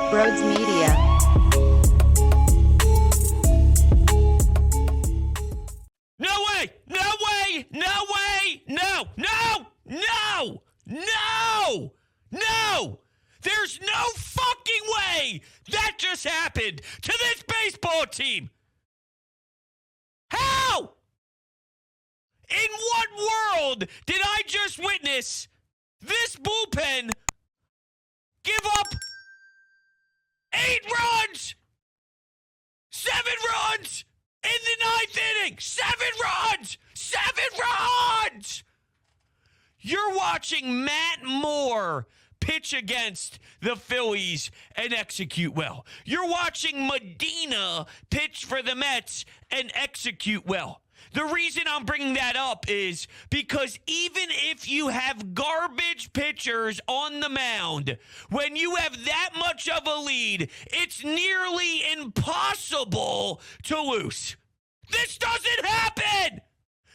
Brodes Media. No way! No way! No way! No! No! No! No! No! There's no fucking way that just happened to this baseball team! How? In what world did I just witness this bullpen give up 8 runs? 7 runs in the 9th inning. 7 runs. 7 runs. You're watching Matt Moore pitch against the Phillies and execute well. You're watching Medina pitch for the Mets and execute well. The reason I'm bringing that up is because even if you have garbage pitchers on the mound, when you have that much of a lead, it's nearly impossible to lose. This doesn't happen.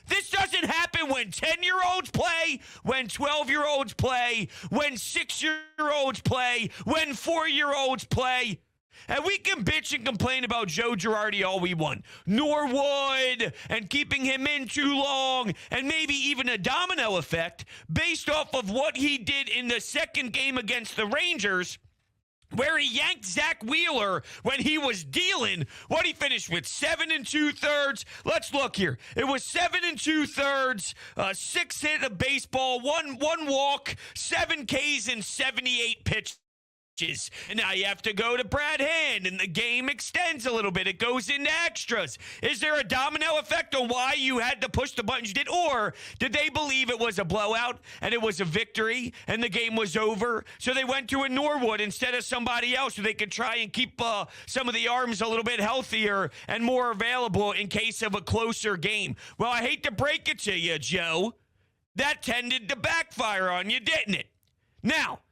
This doesn't happen when 10-year-olds play, when 12-year-olds play, when 6-year-olds play, when 4-year-olds play. And we can bitch and complain about Joe Girardi all we want. Norwood and keeping him in too long and maybe even a domino effect based off of what he did in the second game against the Rangers, where he yanked Zach Wheeler when he was dealing. What he finished with 7 2/3. Let's look here. It was 7 2/3, 6 hit of baseball, one walk, 7 Ks and 78 pitches. And now you have to go to Brad Hand, and the game extends a little bit. It goes into extras. Is there a domino effect on why you had to push the buttons you did? Or did they believe it was a blowout and it was a victory and the game was over? So they went to a Norwood instead of somebody else so they could try and keep some of the arms a little bit healthier and more available in case of a closer game. Well, I hate to break it to you, Joe. That tended to backfire on you, didn't it? Now,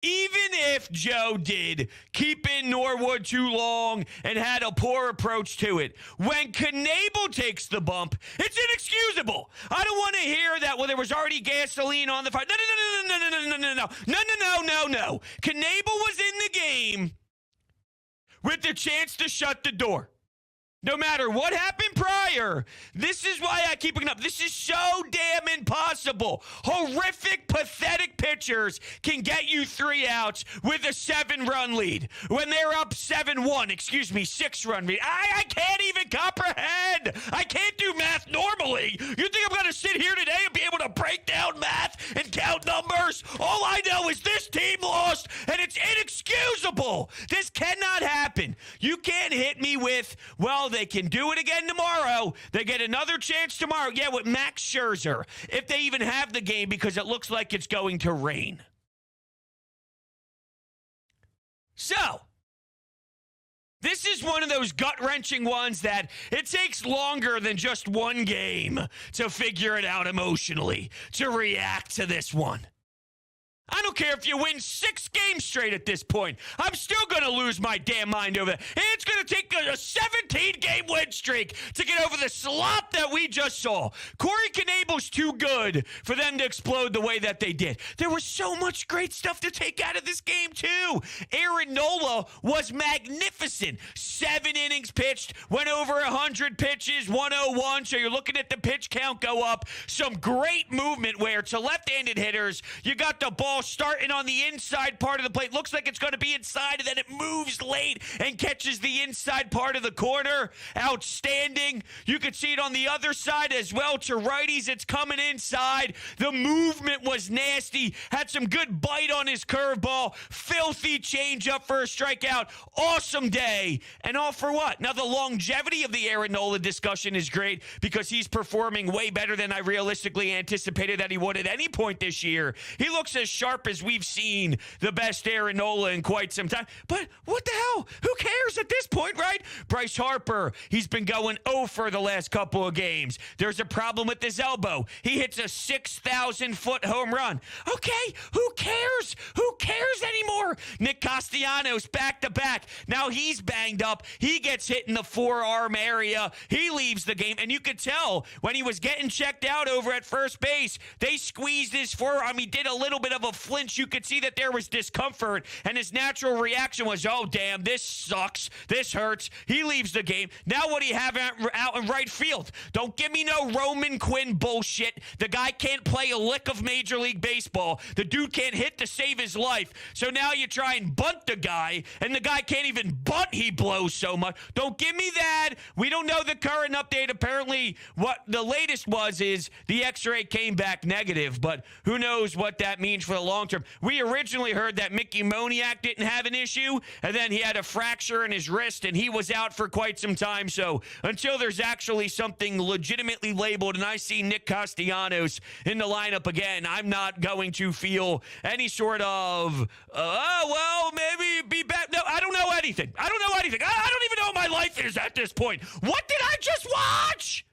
even if Joe did keep in Norwood too long and had a poor approach to it, when Knebel takes the bump, it's inexcusable. I don't want to hear that, well, there was already gasoline on the fire. No. Knebel was in the game with the chance to shut the door. No matter what happened prior, this is why I keep looking up. This is so damn impossible. Horrific, pathetic pitchers can get you 3 outs with a 7-run lead. When they're up 7-1, 6-run lead. I can't even comprehend. I can't do math normally. You think I'm going to sit here today and be able to break down math and count numbers? All I know is this team lost, and it's inexcusable. This cannot happen. You can't hit me with, well, they can do it again tomorrow. They get another chance tomorrow. Yeah, with Max Scherzer, if they even have the game, because it looks like it's going to rain. So, this is one of those gut-wrenching ones that it takes longer than just one game to figure it out emotionally, to react to this one. I don't care if you win 6 games straight at this point. I'm still going to lose my damn mind over it. It's going to take a 17-game win streak to get over the slop that we just saw. Corey Knebel's too good for them to explode the way that they did. There was so much great stuff to take out of this game, too. Aaron Nola was magnificent. 7 innings pitched, went over 100 pitches, 101. So you're looking at the pitch count go up. Some great movement where to left-handed hitters, you got the ball starting on the inside part of the plate. Looks like it's going to be inside, and then it moves late and catches the inside part of the corner. Outstanding. You could see it on the other side as well. To righties, it's coming inside. The movement was nasty. Had some good bite on his curveball. Filthy changeup for a strikeout. Awesome day. And all for what? Now, the longevity of the Aaron Nola discussion is great because he's performing way better than I realistically anticipated that he would at any point this year. He looks as sharp as we've seen the best Aaron Nola in quite some time. But what the hell? Who cares at this point, right? Bryce Harper, he's been going 0 for the last couple of games. There's a problem with his elbow. He hits a 6,000-foot home run. Okay, who cares? Who cares anymore? more. Nick Castellanos back to back. Now he's banged up. He gets hit in the forearm area. He leaves the game. And you could tell when he was getting checked out over at first base, they squeezed his forearm. He did a little bit of a flinch. You could see that there was discomfort. And his natural reaction was, oh, damn, this sucks. This hurts. He leaves the game. Now what do you have out in right field? Don't give me no Roman Quinn bullshit. The guy can't play a lick of Major League Baseball. The dude can't hit to save his life. So now you try and bunt the guy, and the guy can't even bunt. He blows so much. Don't give me that. We don't know the current update. Apparently, what the latest was is the X-ray came back negative, but who knows what that means for the long term. We originally heard that Mickey Moniak didn't have an issue, and then he had a fracture in his wrist, and he was out for quite some time. So until there's actually something legitimately labeled, and I see Nick Castellanos in the lineup again, I'm not going to feel any sort of, well, maybe be back. No, I don't know anything. I don't know anything. I don't even know what my life is at this point. What did I just watch?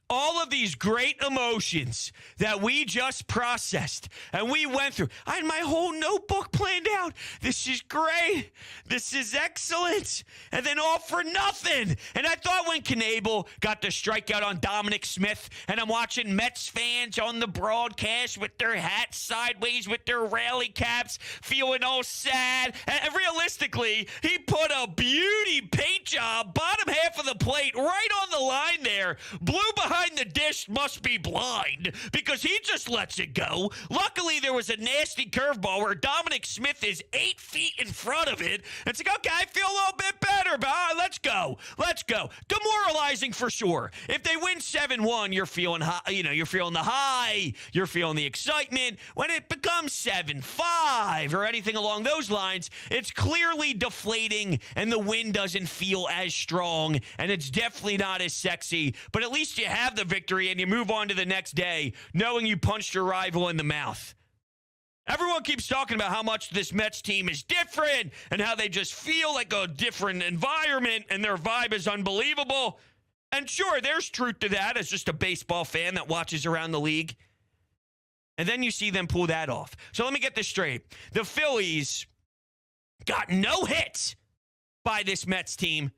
All of these great emotions that we just processed and we went through. I had my whole notebook planned out. This is great. This is excellent. And then all for nothing. And I thought when Knebel got the strikeout on Dominic Smith, and I'm watching Mets fans on the broadcast with their hats sideways with their rally caps, feeling all sad. And realistically, he put a beauty paint job, bottom half of the plate, right on the line there. Blew behind the dish, must be blind, because he just lets it go. Luckily, there was a nasty curveball where Dominic Smith is 8 feet in front of it. It's like, okay, I feel a little bit better, but let's go. Let's go. Demoralizing for sure. If they win 7-1, you're feeling high, you're feeling the high, you're feeling the excitement. When it becomes 7-5 or anything along those lines, it's clearly deflating and the win doesn't feel as strong and it's definitely not as sexy, but at least you have the victory and you move on to the next day knowing you punched your rival in the mouth. Everyone keeps talking about how much this Mets team is different and how they just feel like a different environment and their vibe is unbelievable. And sure, there's truth to that as just a baseball fan that watches around the league. And then you see them pull that off. So let me get this straight. The Phillies got no hits by this Mets team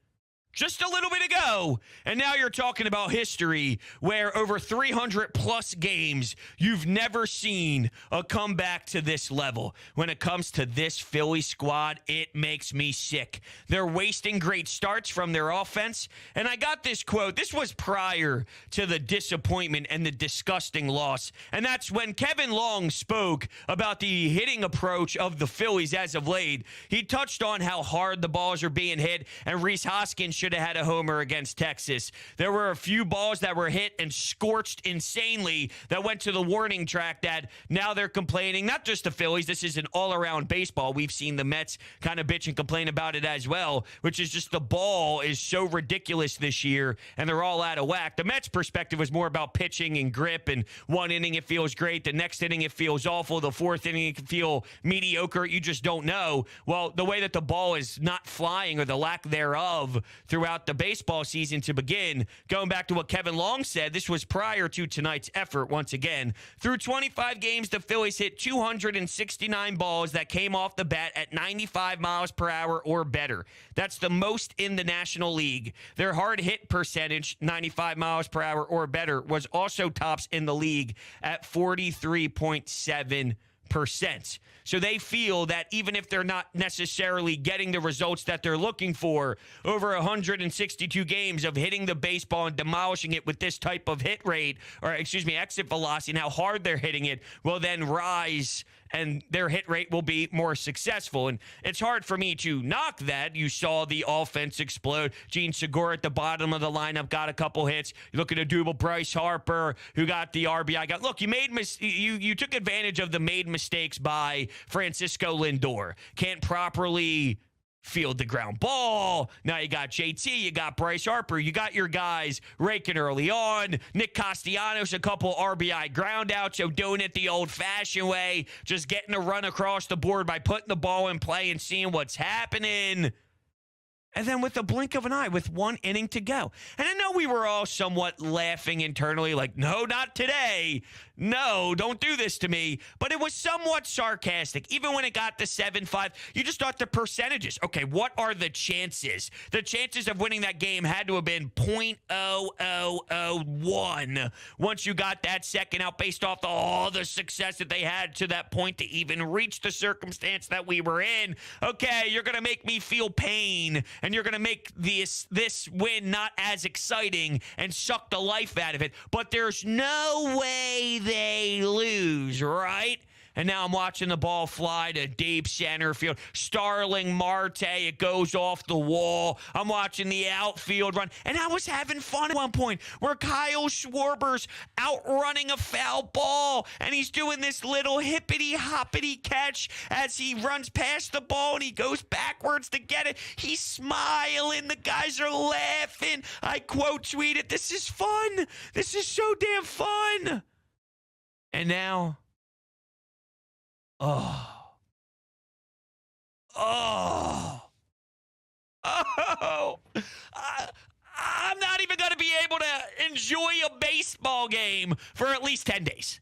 just a little bit ago. And now you're talking about history where over 300 plus games, you've never seen a comeback to this level. When it comes to this Philly squad, it makes me sick. They're wasting great starts from their offense. And I got this quote. This was prior to the disappointment and the disgusting loss. And that's when Kevin Long spoke about the hitting approach of the Phillies as of late. He touched on how hard the balls are being hit, and Rhys Hoskins should have had a homer against Texas. There were a few balls that were hit and scorched insanely that went to the warning track that now they're complaining. Not just the Phillies. This is an all-around baseball. We've seen the Mets kind of bitch and complain about it as well, which is just the ball is so ridiculous this year, and they're all out of whack. The Mets' perspective was more about pitching and grip, and one inning it feels great, the next inning it feels awful, the fourth inning it can feel mediocre. You just don't know. Well, the way that the ball is not flying or the lack thereof throughout the baseball season to begin. Going back to what Kevin Long said, this was prior to tonight's effort once again. Through 25 games, the Phillies hit 269 balls that came off the bat at 95 miles per hour or better. That's the most in the National League. Their hard hit percentage, 95 miles per hour or better, was also tops in the league at 43.7%. So they feel that even if they're not necessarily getting the results that they're looking for, over 162 games of hitting the baseball and demolishing it with this type of hit rate, or exit velocity, and how hard they're hitting it will then rise and their hit rate will be more successful. And it's hard for me to knock that. You saw the offense explode. Gene Segura at the bottom of the lineup got a couple hits. You look at a double Bryce Harper, who got the RBI. Look, you took advantage of the made mistakes by Francisco Lindor. Can't properly field the ground ball. Now you got JT, you got Bryce Harper, you got your guys raking early on. Nick Castellanos, a couple RBI ground outs, so doing it the old-fashioned way, just getting a run across the board by putting the ball in play and seeing what's happening. And then with the blink of an eye, with 1 inning to go. And I know we were all somewhat laughing internally, like, no, not today. No, don't do this to me. But it was somewhat sarcastic. Even when it got to 7-5, you just thought the percentages. Okay, what are the chances? The chances of winning that game had to have been 0.0001 once you got that second out based off all the success that they had to that point to even reach the circumstance that we were in. Okay, you're going to make me feel pain, and you're going to make this win not as exciting and suck the life out of it. But there's no way they lose, right? And now I'm watching the ball fly to deep center field. Starling Marte, it goes off the wall. I'm watching the outfield run. And I was having fun at one point where Kyle Schwarber's outrunning a foul ball. And he's doing this little hippity-hoppity catch as he runs past the ball and he goes backwards to get it. He's smiling. The guys are laughing. I quote tweeted, "This is fun. This is so damn fun." And now... I'm not even going to be able to enjoy a baseball game for at least 10 days.